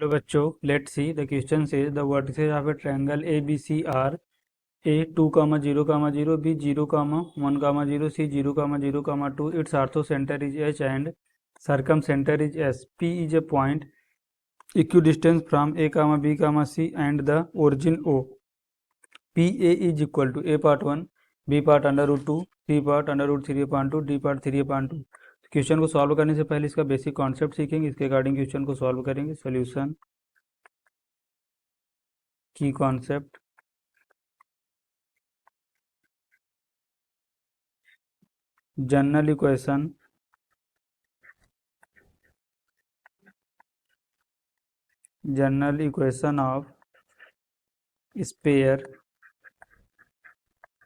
Hello बच्चों, let's see the question says the vertices of a triangle A B C are A 2,0,0, b 0,1,0, c 0,0,2. Its orthocenter is h and circumcenter is s. P is a point equidistant from a, b, c and the origin O. PA is equal to a part 1, b part under root 2, c part under root 3 upon 2, d part 3 upon 2. Question को solve करने से पहले इसका basic concept सीखेंगे, इसके according question को solve करेंगे। Solution की concept, general equation, of sphere,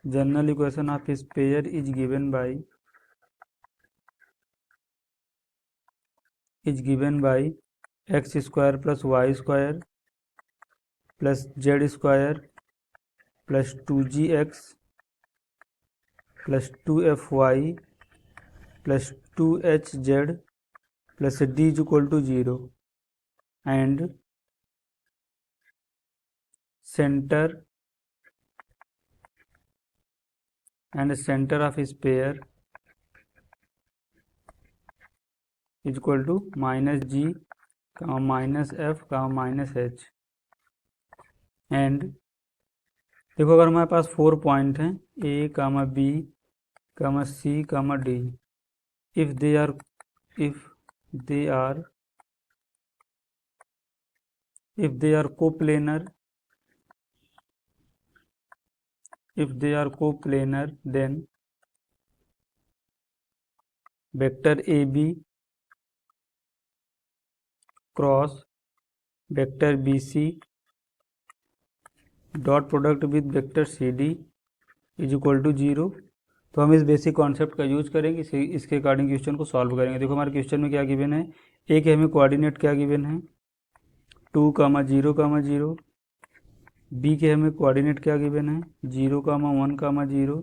general equation of sphere is given by x square plus y square plus z square plus 2gx plus 2fy plus 2hz plus d is equal to 0 and centre of sphere is equal to -g, -f, -h। And देखो, अगर हमारे पास 4 point हैं a, b, c, d, if they are coplanar, then vector ab cross vector bc dot product with vector cd is equal to 0। तो हम इस basic concept का use करेंगे, इसके अकॉर्डिंग क्वेश्चन को सॉल्व करेंगे। देखो, हमारे क्वेश्चन में क्या गिवन है, ए के हमें कोऑर्डिनेट क्या गिवन है 2,0,0, बी के हमें कोऑर्डिनेट क्या गिवन है 0,1,0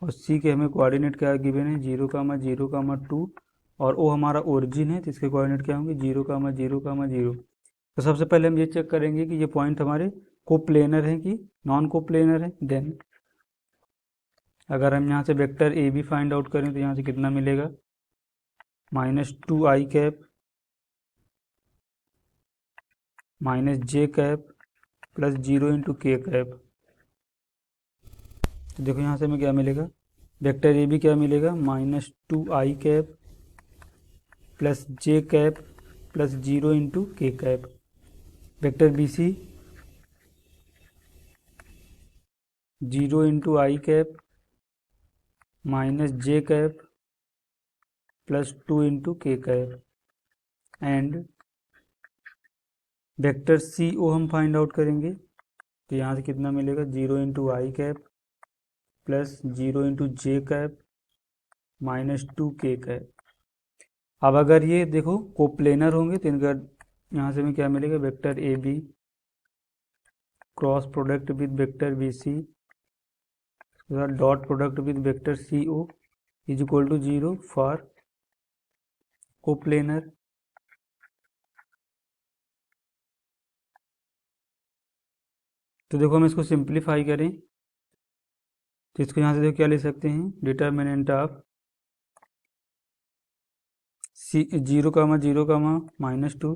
और सी के हमें कोऑर्डिनेट क्या गिवन है 0,0,2 और ओ हमारा ओरिजिन है, तो इसके कोऑर्डिनेट क्या होंगे 0,0,0। तो सबसे पहले हम ये चेक करेंगे कि ये पॉइंट हमारे कोप्लेनर है कि नॉन कोप्लेनर है। देन अगर हम यहाँ से vector A B find out करें तो यहाँ से कितना मिलेगा -2i cap -j cap plus 0 into के कैप। तो देखो यहाँ से हमें क्या मिलेगा, वेक्टर ए बी क्या मिलेगा -2i cap plus j cap plus 0 into के cap. Vector B C 0 into I cap -j cap plus 2 into के cap. And vector C O हम फाइंड आउट करेंगे, तो यहाँ से कितना मिलेगा 0 into I cap plus 0 into J cap -2 के कैप। अब अगर ये देखो कोप्लेनर होंगे तो इनका यहाँ से हमें क्या मिलेगा, vector A B cross product with vector B C dot product with vector C O is equal to 0 for coplanar. तो देखो, हम इसको सिंप्लीफाई करें तो इसको यहाँ से देखो क्या ले सकते हैं, determinant of 0,0, -2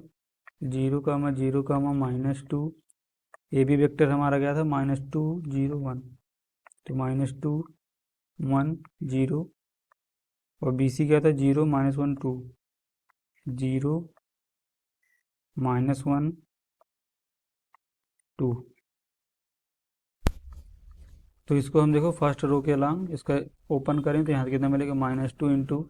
0,0, -2 A B vector हमारा क्या था -2 0 1, तो -2 1 0 और बी सी क्या था 0 -1 2 0 -1 2। तो इसको हम देखो फर्स्ट रो के अलांग इसका ओपन करें तो यहाँ से कितना मिलेगा -2 इंटू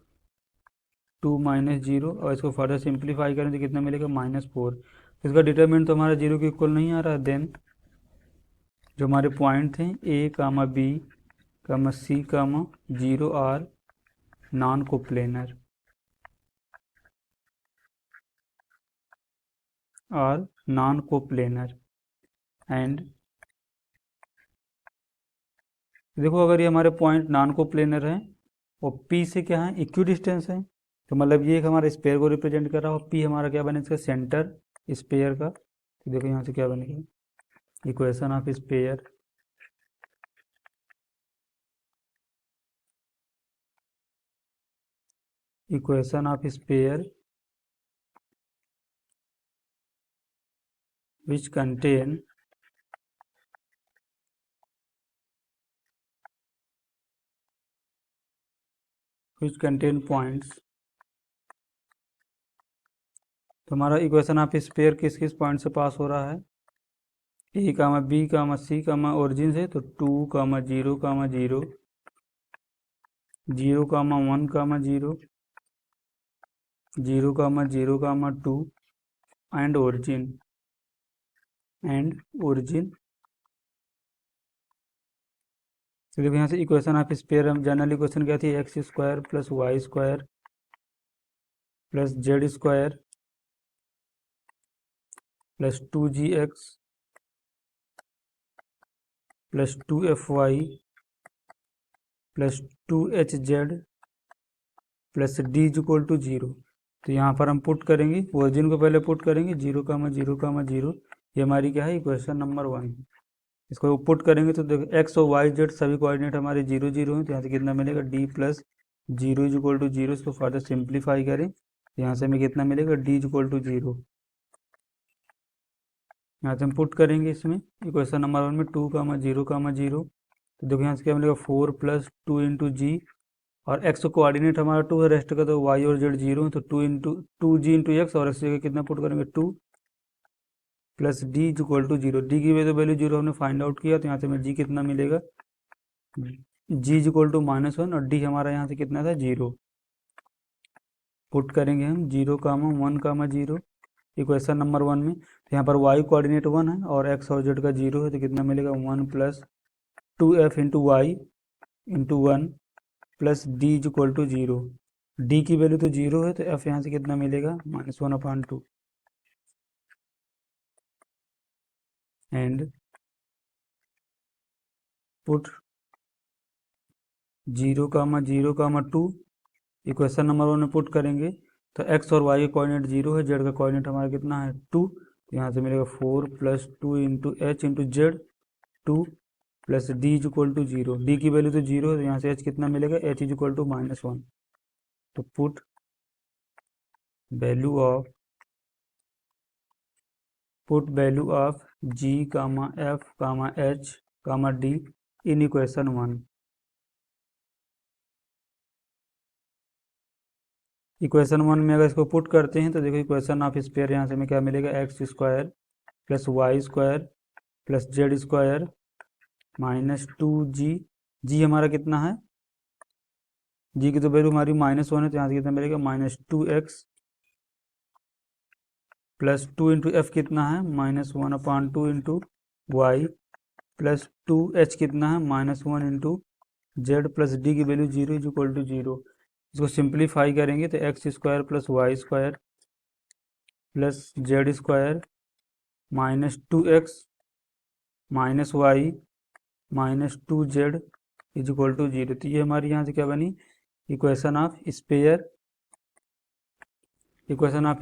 2 -0 और इसको फर्दर सिंप्लीफाई करें तो कितना मिलेगा -4। तो इसका डिटरमिनेंट तो हमारा 0 के इक्वल नहीं आ रहा। देन जो हमारे पॉइंट थे A, B, C, 0 are non coplanar and देखो, अगर ये हमारे पॉइंट नॉन कोप्लेनर हैं और पी से क्या है इक्विडिस्टेंस है, तो मतलब ये हमारे स्पेयर को रिप्रेजेंट कर रहा है और पी हमारा क्या बने इसका सेंटर स्पेयर का, तो देखो यहाँ से क्या बनेगा, equation of sphere which contain points। तो हमारा इक्वेशन ऑफ स्पेयर किस किस पॉइंट से पास हो रहा है, ए कामा बी कामा सी कामा ओरिजिन से, तो 2 कामा 0 comma 0, 0 comma 1 comma 0, 0 comma 0 comma 2 and origin तो देखो यहाँ से इक्वेशन ऑफ स्पेयर हम जनरल इक्वेशन क्या थी, x square plus y square plus z square plus 2gx plus 2fy plus 2hz plus d is equal to 0। तो यहाँ पर हम पुट करेंगे, ओरिजिन को पहले पुट करेंगे 0 कामा 0 कामा 0, ये हमारी क्या है, इक्वेशन नंबर 1 है। इसको पुट करेंगे तो देखो एक्स और वाई जेड सभी कोऑर्डिनेट हमारे 0 0 हैं, तो यहाँ से कितना मिलेगा, d plus 0 is equal to 0। इसको फर्दर सिंप्लीफाई करें तो यहाँ से हमें कितना मिलेगा, d इज इक्वल टू 0। यहाँ से हम पुट करेंगे इसमें इक्वेशन नंबर 1 में 2 कामा 0 कामा 0, तो देखो यहाँ से क्या मिलेगा, 4 प्लस 2 इंटू जी, और एक्स कोऑर्डिनेट हमारा 2 है, रेस्ट का तो वाई और जेड 0 है, तो 2g इंटू एक्स, और एक्स जगह कितना पुट करेंगे 2 plus d is equal to 0। D की वैल्यू 0 हमने फाइंड आउट किया, तो यहाँ से हमें जी कितना मिलेगा, जी इज इक्वल टू -1, और डी हमारा यहाँ से कितना था 0। पुट करेंगे हम 0 कामा 1 कामा 0 इक्वेशन नंबर 1 में, तो यहाँ पर y कोऑर्डिनेट 1 है और x और z का 0 है, तो कितना मिलेगा 1 plus 2f into y into 1 plus d is equal to 0। D की वैल्यू तो 0 है, तो f यहाँ से कितना मिलेगा, -1/2 and put 0 comma 0 comma 2 equation number 1 में पुट करेंगे, तो x और y का कोऑर्डिनेट 0 है, z का कोऑर्डिनेट हमारा कितना है 2, तो यहाँ से मिलेगा 4 plus 2 into h into z 2 plus d is equal to 0। D की वैल्यू तो 0 है, तो यहाँ से h कितना मिलेगा, h इज इक्वल टू -1। तो put value of g comma f comma h comma d in equation 1। Equation 1 में अगर इसको पुट करते हैं तो देखो इक्वेशन ऑफ स्पेयर यहाँ से हमें क्या मिलेगा, x square plus y square plus z square minus 2g, जी हमारा कितना है, जी की तो वैल्यू हमारी -1 है, तो यहाँ से कितना मिलेगा, -2x प्लस 2 इंटू एफ कितना है, -1/2 इंटू वाई प्लस 2h कितना है, -1 इंटू जेड प्लस डी की वैल्यू 0 इज इक्वल टू 0। इसको सिंप्लीफाई करेंगे तो x square plus y square plus z square -2x minus y minus 2z is equal to 0। तो ये हमारी यहाँ से क्या बनी, इक्वेशन ऑफ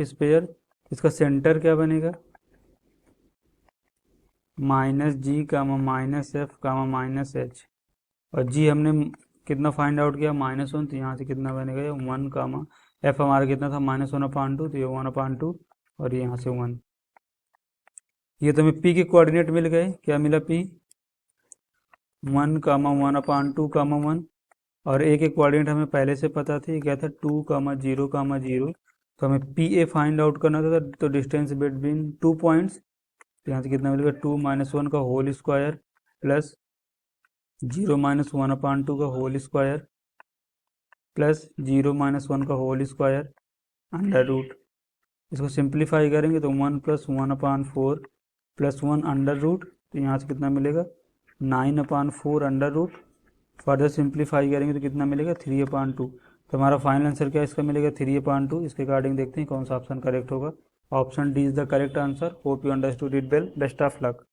स्पेयर। इसका सेंटर क्या बनेगा, -g comma -f comma -h, और g हमने कितना फाइंड आउट किया, -1, तो यहाँ से कितना बनेगा, 1 कामा f हमारा कितना था, -1/2, तो ये 1/2 और यहाँ से 1। ये तो हमें p के कोऑर्डिनेट मिल गए, क्या मिला, p 1 कामा 1/2 कामा 1, और a के कोऑर्डिनेट हमें पहले से पता थे, क्या था 2 कामा 0 कामा 0, तो हमें pa फाइंड आउट करना था, तो डिस्टेंस बिटवीन 2 पॉइंट्स, तो यहाँ से कितना मिलेगा, 2 - 1 का होल स्क्वायर प्लस 0 - 1/2 का होल स्क्वायर प्लस 0 - 1 का होल स्क्वायर अंडर रूट। इसको सिंप्लीफाई करेंगे तो 1 + 1/4 प्लस 1 अंडर रूट, तो यहाँ से कितना मिलेगा, 9/4 अंडर रूट। फर्दर सिंप्लीफाई करेंगे तो कितना मिलेगा, 3/2। तो हमारा फाइनल आंसर क्या इसका मिलेगा, 3/2। इसके अकॉर्डिंग देखते हैं कौन सा ऑप्शन करेक्ट होगा। Option D is the correct answer. Hope you understood it well. Best of luck.